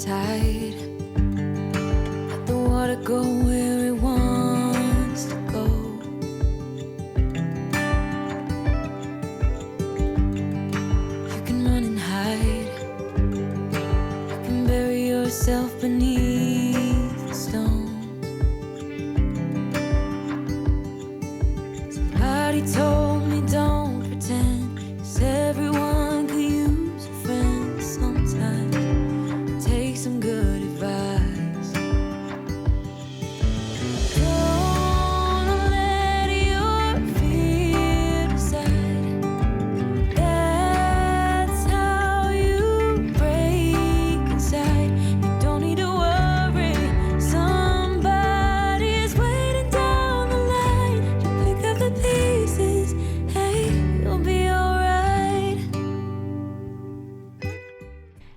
tide. Let the water go where it wants to go. You can run and hide. You can bury yourself beneath the stones. Somebody told me don't pretend, 'cause everyone could use a friend sometimes. Take some good advice. Don't let your fear decide. That's how you break inside. You don't need to worry. Somebody is waiting down the line. You pick up the pieces. Hey, you'll be alright.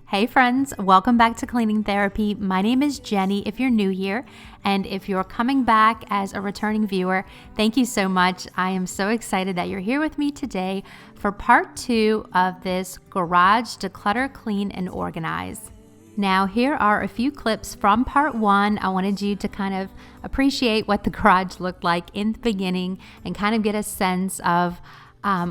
Hey friends, welcome back to Cleaning Therapy. My name is Jenny if you're new here, and if you're coming back as a returning viewer, thank you so much. I am so excited that you're here with me today for part 2 of this garage declutter, clean, and organize. Now, here are a few clips from part 1. I wanted you to kind of appreciate what the garage looked like in the beginning and kind of get a sense of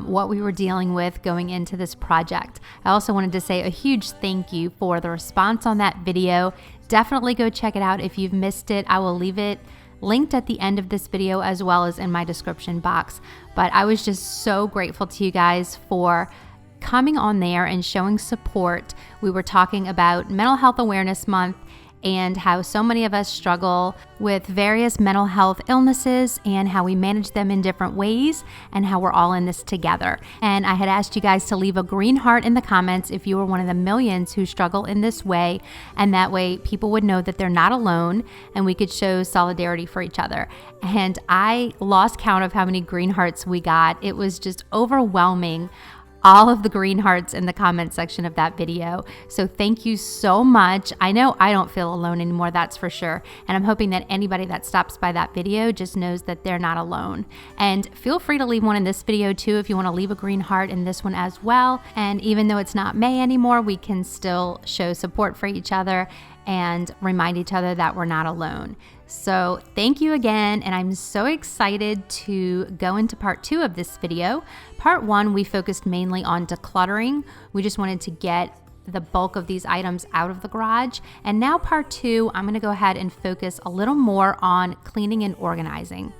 what we were dealing with going into this project. I also wanted to say a huge thank you for the response on that video. Definitely go check it out if you've missed it. I will leave it linked at the end of this video as well as in my description box. But I was just so grateful to you guys for coming on there and showing support. We were talking about Mental Health Awareness Month and how so many of us struggle with various mental health illnesses and how we manage them in different ways and how we're all in this together. And I had asked you guys to leave a green heart in the comments if you were one of the millions who struggle in this way, and that way people would know that they're not alone and we could show solidarity for each other. And I lost count of how many green hearts we got. It was just overwhelming, all of the green hearts in the comment section of that video. So thank you so much. I know I don't feel alone anymore, that's for sure. And I'm hoping that anybody that stops by that video just knows that they're not alone. And feel free to leave one in this video too if you want to leave a green heart in this one as well. And even though it's not May anymore, we can still show support for each other and remind each other that we're not alone. So thank you again, and I'm so excited to go into part 2 of this video. Part 1, we focused mainly on decluttering. We just wanted to get the bulk of these items out of the garage. And now part 2, I'm gonna go ahead and focus a little more on cleaning and organizing.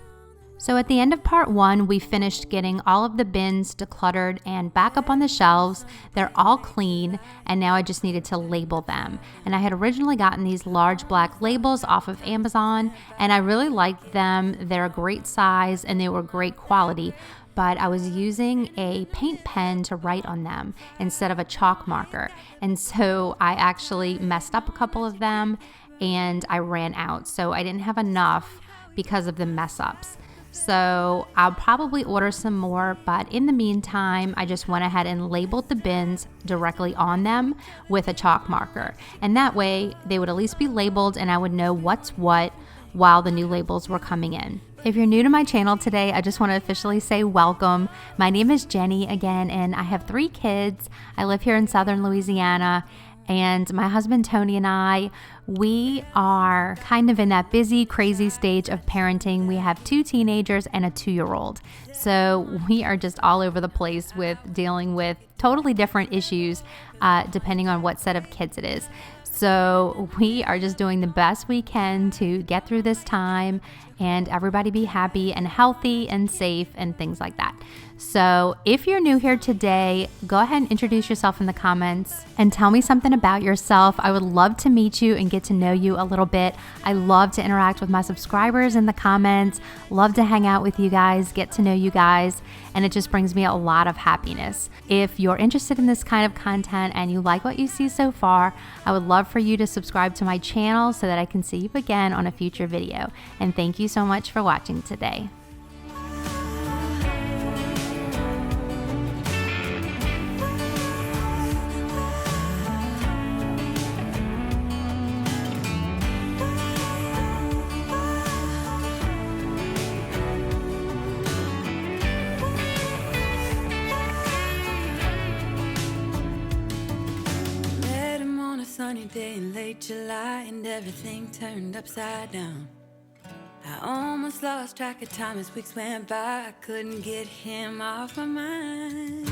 So at the end of part 1, we finished getting all of the bins decluttered and back up on the shelves. They're all clean, and now I just needed to label them. And I had originally gotten these large black labels off of Amazon, and I really liked them. They're a great size and they were great quality, but I was using a paint pen to write on them instead of a chalk marker. And so I actually messed up a couple of them and I ran out. So I didn't have enough because of the mess ups. So I'll probably order some more, but in the meantime, I just went ahead and labeled the bins directly on them with a chalk marker. And that way they would at least be labeled and I would know what's what while the new labels were coming in. If you're new to my channel today, I just want to officially say welcome. My name is Jenny again, and I have 3 kids. I live here in Southern Louisiana. And my husband, Tony, and I, we are kind of in that busy, crazy stage of parenting. We have 2 teenagers and a 2-year-old. So we are just all over the place with dealing with totally different issues depending on what set of kids it is. So we are just doing the best we can to get through this time and everybody be happy and healthy and safe and things like that. So if you're new here today, go ahead and introduce yourself in the comments and tell me something about yourself. I would love to meet you and get to know you a little bit. I love to interact with my subscribers in the comments, love to hang out with you guys, get to know you guys, and it just brings me a lot of happiness. If you're interested in this kind of content and you like what you see so far, I would love for you to subscribe to my channel so that I can see you again on a future video. And thank you so much for watching today. sunny rainy day in late July and everything turned upside down. I almost lost track of time as weeks went by. I couldn't get him off my mind.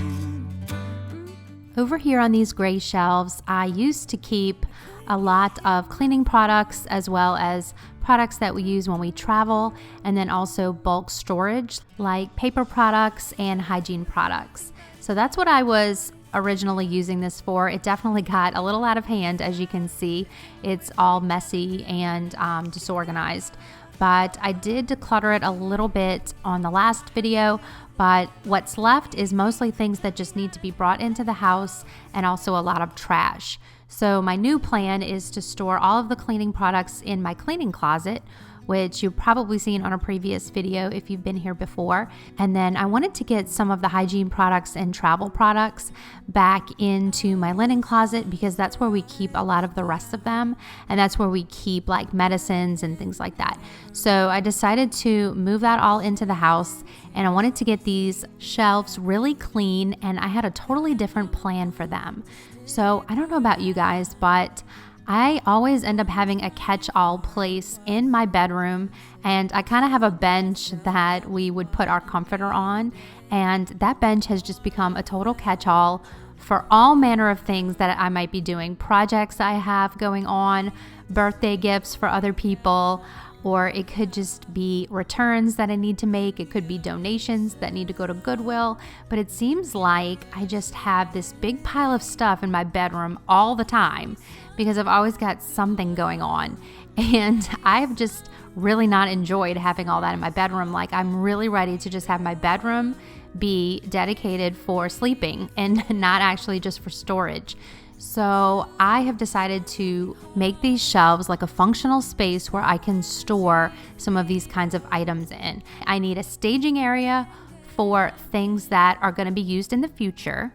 Over here on these gray shelves, I used to keep a lot of cleaning products as well as products that we use when we travel, and then also bulk storage like paper products and hygiene products. So that's what I was originally using this for. It definitely got a little out of hand, as you can see. It's all messy and disorganized. But I did declutter it a little bit on the last video, but what's left is mostly things that just need to be brought into the house and also a lot of trash. So my new plan is to store all of the cleaning products in my cleaning closet, which you've probably seen on a previous video if you've been here before. And then I wanted to get some of the hygiene products and travel products back into my linen closet because that's where we keep a lot of the rest of them. And that's where we keep like medicines and things like that. So I decided to move that all into the house, and I wanted to get these shelves really clean, and I had a totally different plan for them. So I don't know about you guys, but I always end up having a catch-all place in my bedroom, and I kind of have a bench that we would put our comforter on, and that bench has just become a total catch-all for all manner of things that I might be doing, projects I have going on, birthday gifts for other people, or it could just be returns that I need to make. It could be donations that need to go to Goodwill. But it seems like I just have this big pile of stuff in my bedroom all the time because I've always got something going on. And I've just really not enjoyed having all that in my bedroom. Like, I'm really ready to just have my bedroom be dedicated for sleeping and not actually just for storage. So I have decided to make these shelves like a functional space where I can store some of these kinds of items in. I need a staging area for things that are going to be used in the future.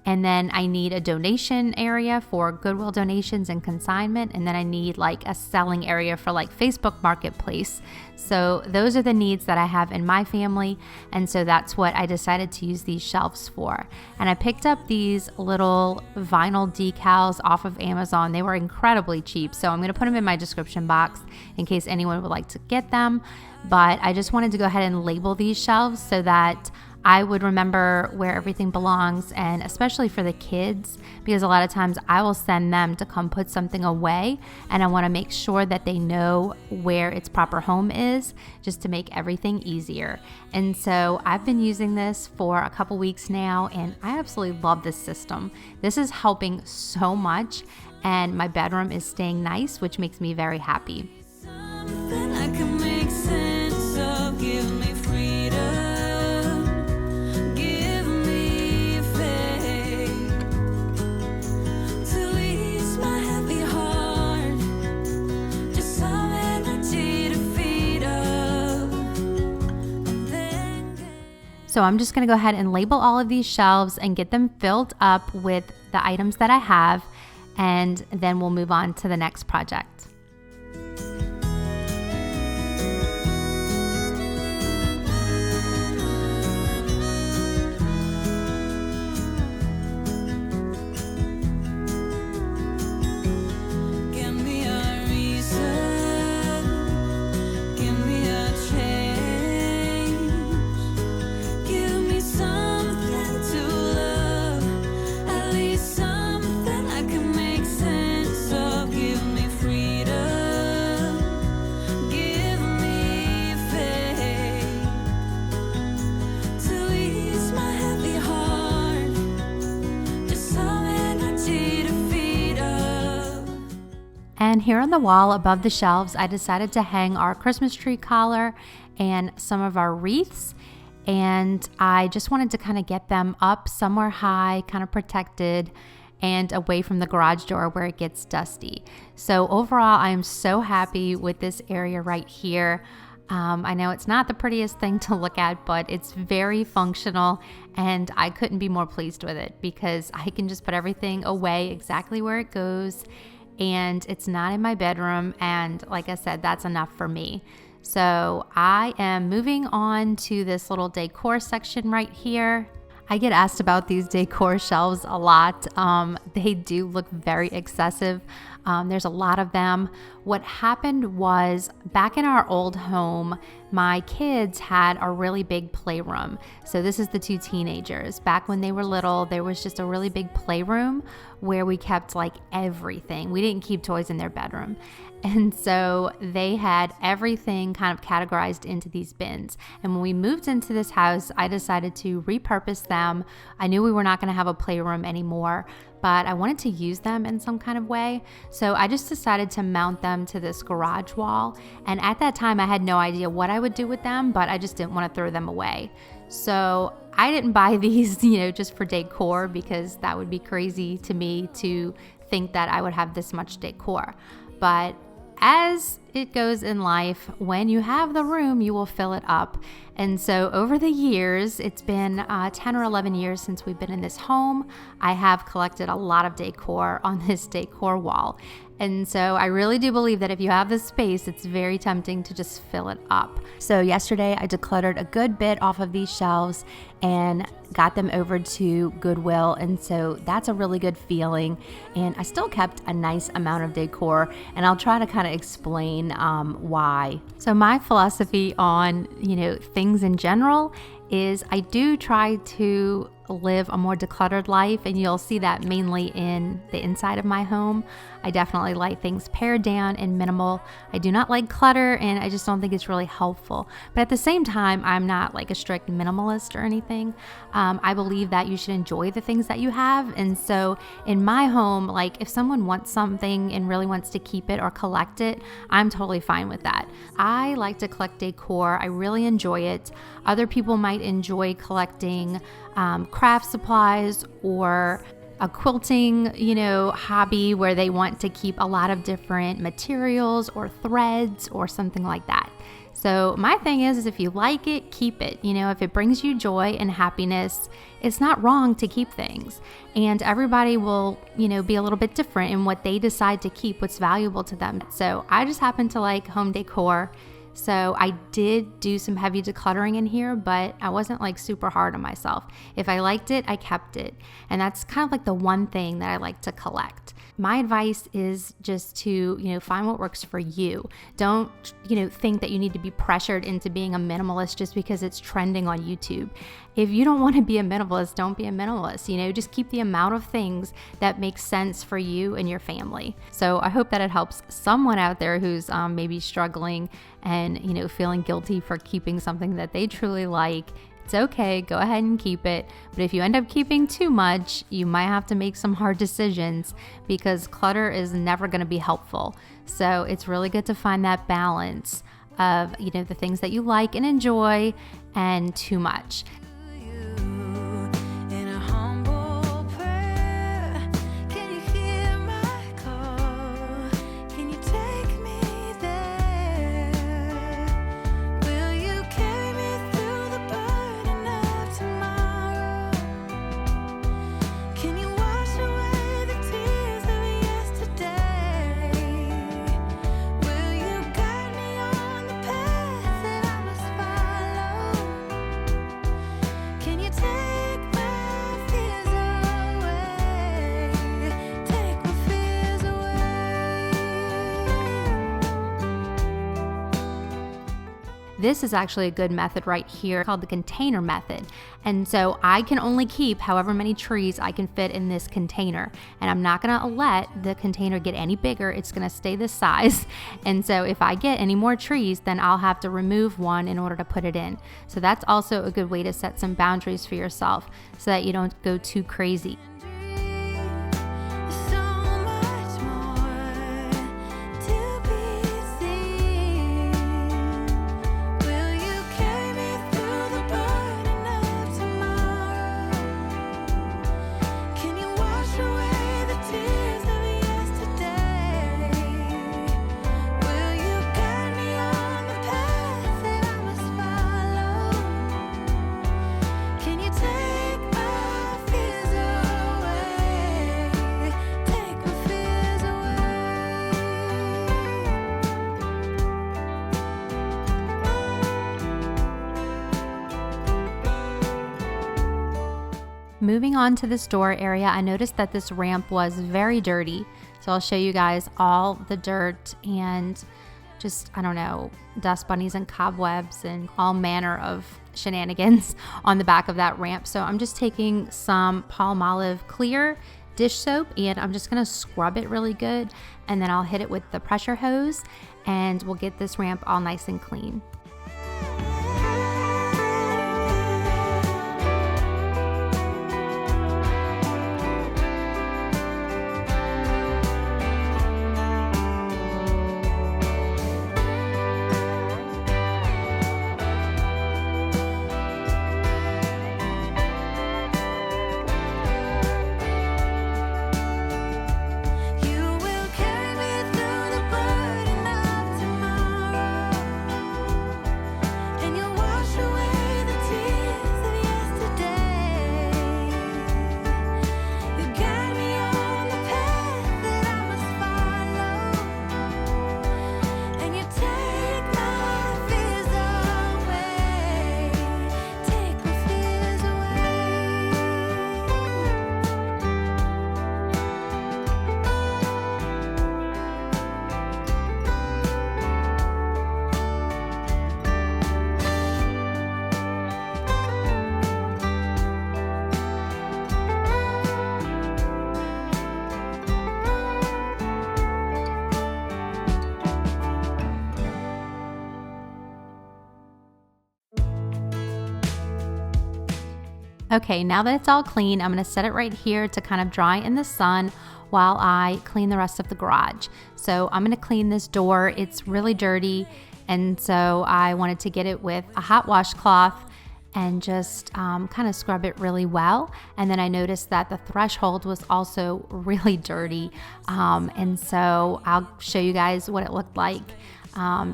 And then I need a donation area for Goodwill donations and consignment. And then I need like a selling area for like Facebook Marketplace. So those are the needs that I have in my family. And so that's what I decided to use these shelves for. And I picked up these little vinyl decals off of Amazon. They were incredibly cheap. So I'm going to put them in my description box in case anyone would like to get them. But I just wanted to go ahead and label these shelves so that I would remember where everything belongs, and especially for the kids, because a lot of times I will send them to come put something away, and I want to make sure that they know where its proper home is, just to make everything easier. And so I've been using this for a couple weeks now, and I absolutely love this system. This is helping so much, and my bedroom is staying nice, which makes me very happy. Something I can make sense of, give me freedom. So I'm just going to go ahead and label all of these shelves and get them filled up with the items that I have, and then we'll move on to the next project. And here on the wall above the shelves, I decided to hang our Christmas tree collar and some of our wreaths. And I just wanted to kind of get them up somewhere high, kind of protected, and away from the garage door where it gets dusty. So overall, I am so happy with this area right here. I know it's not the prettiest thing to look at, but it's very functional, and I couldn't be more pleased with it because I can just put everything away exactly where it goes, and it's not in my bedroom. And like I said, that's enough for me. So I am moving on to this little decor section right here. I get asked about these decor shelves a lot. They do look very excessive. There's a lot of them. What happened was back in our old home, my kids had a really big playroom. So this is the two teenagers. Back when they were little, there was just a really big playroom where we kept like everything. We didn't keep toys in their bedroom. And so they had everything kind of categorized into these bins. And when we moved into this house, I decided to repurpose them. I knew we were not going to have a playroom anymore, but I wanted to use them in some kind of way. So I just decided to mount them to this garage wall. And at that time, I had no idea what I would do with them, but I just didn't want to throw them away. So I didn't buy these, just for decor, because that would be crazy to me to think that I would have this much decor. But as it goes in life, when you have the room, you will fill it up. And so over the years, it's been 10 or 11 years since we've been in this home, I have collected a lot of decor on this decor wall. And so I really do believe that if you have the space, it's very tempting to just fill it up. So yesterday I decluttered a good bit off of these shelves and got them over to Goodwill. And so that's a really good feeling. And I still kept a nice amount of decor, and I'll try to kind of explain why. So my philosophy on, things in general is I do try to live a more decluttered life, and you'll see that mainly in the inside of my home. I definitely like things pared down and minimal. I do not like clutter, and I just don't think it's really helpful. But at the same time, I'm not like a strict minimalist or anything. I believe that you should enjoy the things that you have. And so in my home, like if someone wants something and really wants to keep it or collect it, I'm totally fine with that. I like to collect decor. I really enjoy it. Other people might enjoy collecting craft supplies or a quilting, hobby where they want to keep a lot of different materials or threads or something like that. So my thing is if you like it, keep it. If it brings you joy and happiness, it's not wrong to keep things. And everybody will, be a little bit different in what they decide to keep, what's valuable to them. So I just happen to like home decor. So I did do some heavy decluttering in here, but I wasn't like super hard on myself. If I liked it, I kept it. And that's kind of like the one thing that I like to collect. My advice is just to, find what works for you. Don't, think that you need to be pressured into being a minimalist just because it's trending on YouTube. If you don't want to be a minimalist, don't be a minimalist. Just keep the amount of things that make sense for you and your family. So I hope that it helps someone out there who's maybe struggling and, feeling guilty for keeping something that they truly like. It's okay, go ahead and keep it. But if you end up keeping too much, you might have to make some hard decisions because clutter is never going to be helpful. So it's really good to find that balance of, the things that you like and enjoy and too much. This is actually a good method right here called the container method. And so I can only keep however many trees I can fit in this container. And I'm not gonna let the container get any bigger. It's gonna stay this size. And so if I get any more trees, then I'll have to remove one in order to put it in. So that's also a good way to set some boundaries for yourself so that you don't go too crazy. Moving on to the store area, I noticed that this ramp was very dirty. So I'll show you guys all the dirt and just, I don't know, dust bunnies and cobwebs and all manner of shenanigans on the back of that ramp. So I'm just taking some Palmolive clear dish soap and I'm just gonna scrub it really good, and then I'll hit it with the pressure hose and we'll get this ramp all nice and clean. Okay, now that it's all clean, I'm gonna set it right here to kind of dry in the sun while I clean the rest of the garage. So I'm gonna clean this door. It's really dirty, and so I wanted to get it with a hot washcloth and just kind of scrub it really well. And then I noticed that the threshold was also really dirty, and so I'll show you guys what it looked like.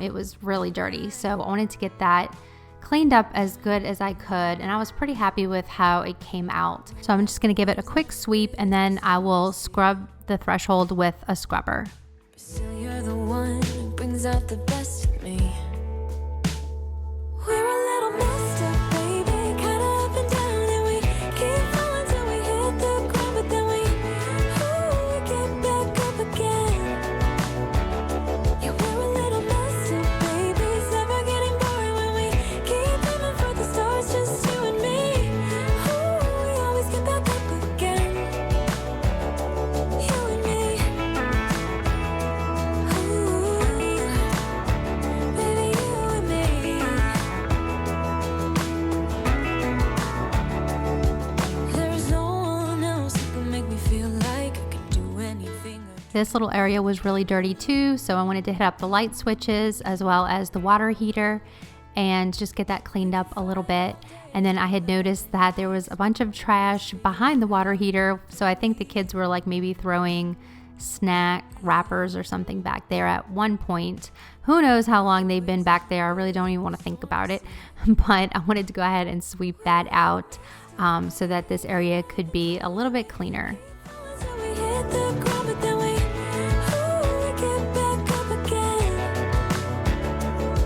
It was really dirty, so I wanted to get that cleaned up as good as I could, and I was pretty happy with how it came out. So I'm just gonna give it a quick sweep, and then I will scrub the threshold with a scrubber. Still, you're the one who brings out the best in me. We're a little messed up, baby, kinda up and down, and we keep falling till we hit the ground, but then we get back up again. Yeah, we're a little messed up, baby, it's never getting boring when we keep aiming for the stars, just you and me. We always get back up again. You and me. Baby, you and me. There's no one else who can make me feel like I can do anything. This little area was really dirty too, so I wanted to hit up the light switches as well as the water heater and just get that cleaned up a little bit. And then I had noticed that there was a bunch of trash behind the water heater, so I think the kids were like maybe throwing snack wrappers or something back there at one point. Who knows how long they've been back there? I really don't even want to think about it, but I wanted to go ahead and sweep that out so that this area could be a little bit cleaner. Till we hit the ground, but then we get back up again.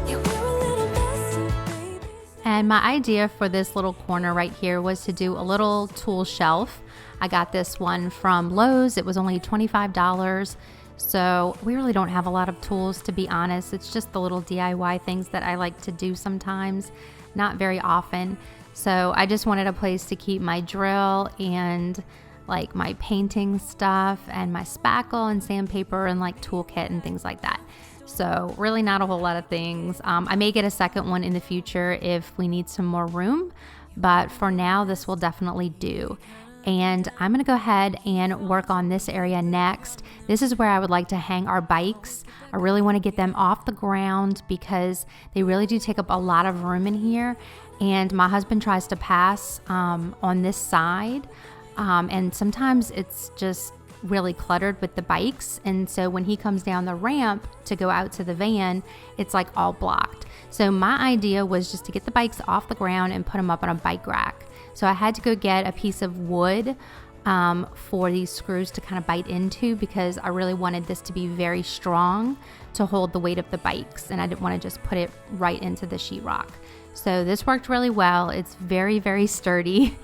Yeah, we're a little messy, baby. And my idea for this little corner right here was to do a little tool shelf. I got this one from Lowe's. It was only $25. So we really don't have a lot of tools, to be honest. It's just the little DIY things that I like to do sometimes, not very often. So I just wanted a place to keep my drill and like my painting stuff and my spackle and sandpaper and like toolkit and things like that. So really not a whole lot of things. I may get a second one in the future if we need some more room, but for now this will definitely do. And I'm gonna go ahead and work on this area next. This is where I would like to hang our bikes. I really wanna get them off the ground because they really do take up a lot of room in here. And my husband tries to pass on this side. And sometimes it's just really cluttered with the bikes. And so when he comes down the ramp to go out to the van, it's like all blocked. So my idea was just to get the bikes off the ground and put them up on a bike rack. So I had to go get a piece of wood for these screws to kind of bite into, because I really wanted this to be very strong to hold the weight of the bikes, and I didn't want to just put it right into the sheetrock. So this worked really well. It's very, very sturdy,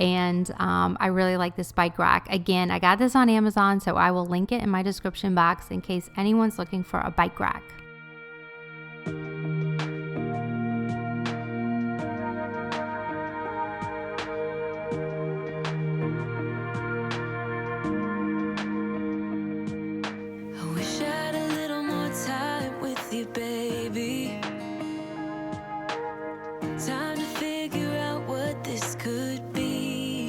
and I really like this bike rack. Again, I got this on Amazon, so I will link it in my description box in case anyone's looking for a bike rack. I wish I had a little more time with you, baby. Time to figure out what this could be.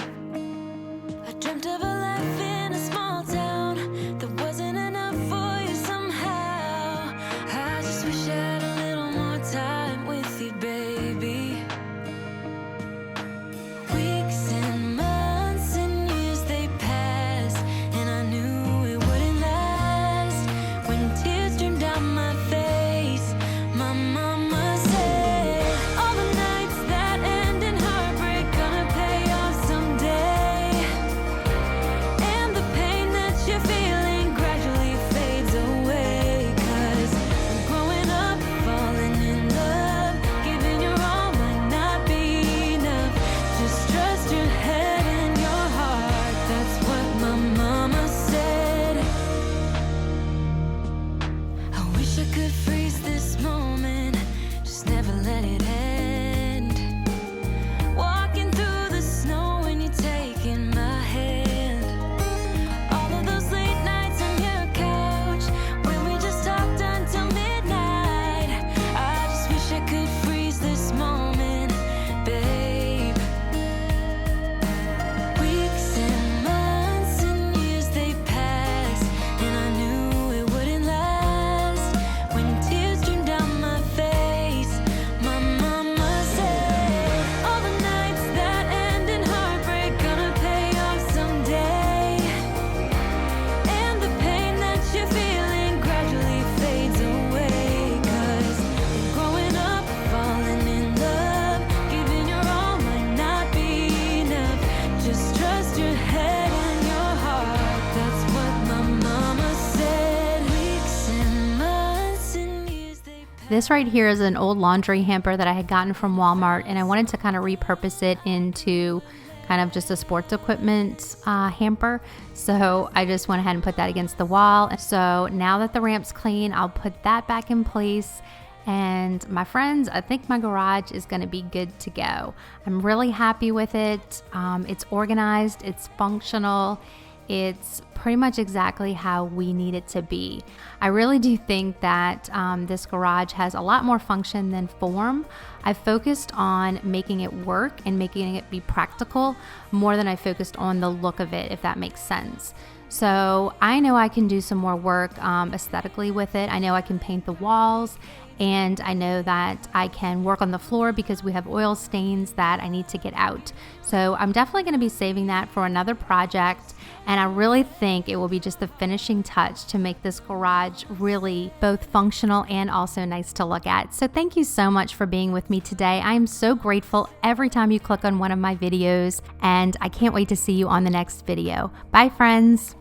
I dreamt of a life in a small town that wasn't enough for you somehow. I just wish I had a little more time with you, baby. Weeks and months and years they pass, and I knew it wouldn't last. When tears streamed down my face, my mama said, all the nights that end in heartbreak gonna pay off someday. And the pain that you're feeling gradually fades away. 'Cause I'm growing up, falling in love, giving your all might not be enough. Just trust your head and your heart, that's what my mama said. I wish I could freeze this moment, just never let it end. Walking through the snow when you're taking my hand. All of those late nights on your couch when we just talked until midnight. I just wish I could freeze this moment, babe. Weeks and months and years they pass, and I knew it wouldn't last. When tears streamed down my face, my mama said, all the nights that end in heartbreak gonna pay off someday. And the pain that you're feeling gradually fades away. 'Cause I'm growing up, falling in love, giving your all might not be enough. Just trust your head and your heart, that's what my mama said. Weeks and months and years they pass. This right here is an old laundry hamper that I had gotten from Walmart, and I wanted to kind of repurpose it into kind of just a sports equipment hamper. So I just went ahead and put that against the wall. So now that the ramp's clean, I'll put that back in place. And my friends, I think my garage is going to be good to go. I'm really happy with it. It's organized, it's functional. It's pretty much exactly how we need it to be. I really do think that this garage has a lot more function than form. I've focused on making it work and making it be practical more than I focused on the look of it, if that makes sense. So I know I can do some more work aesthetically with it. I know I can paint the walls, and I know that I can work on the floor because we have oil stains that I need to get out. So I'm definitely going to be saving that for another project, and I really think it will be just the finishing touch to make this garage really both functional and also nice to look at. So thank you so much for being with me today. I am so grateful every time you click on one of my videos, and I can't wait to see you on the next video. Bye, friends.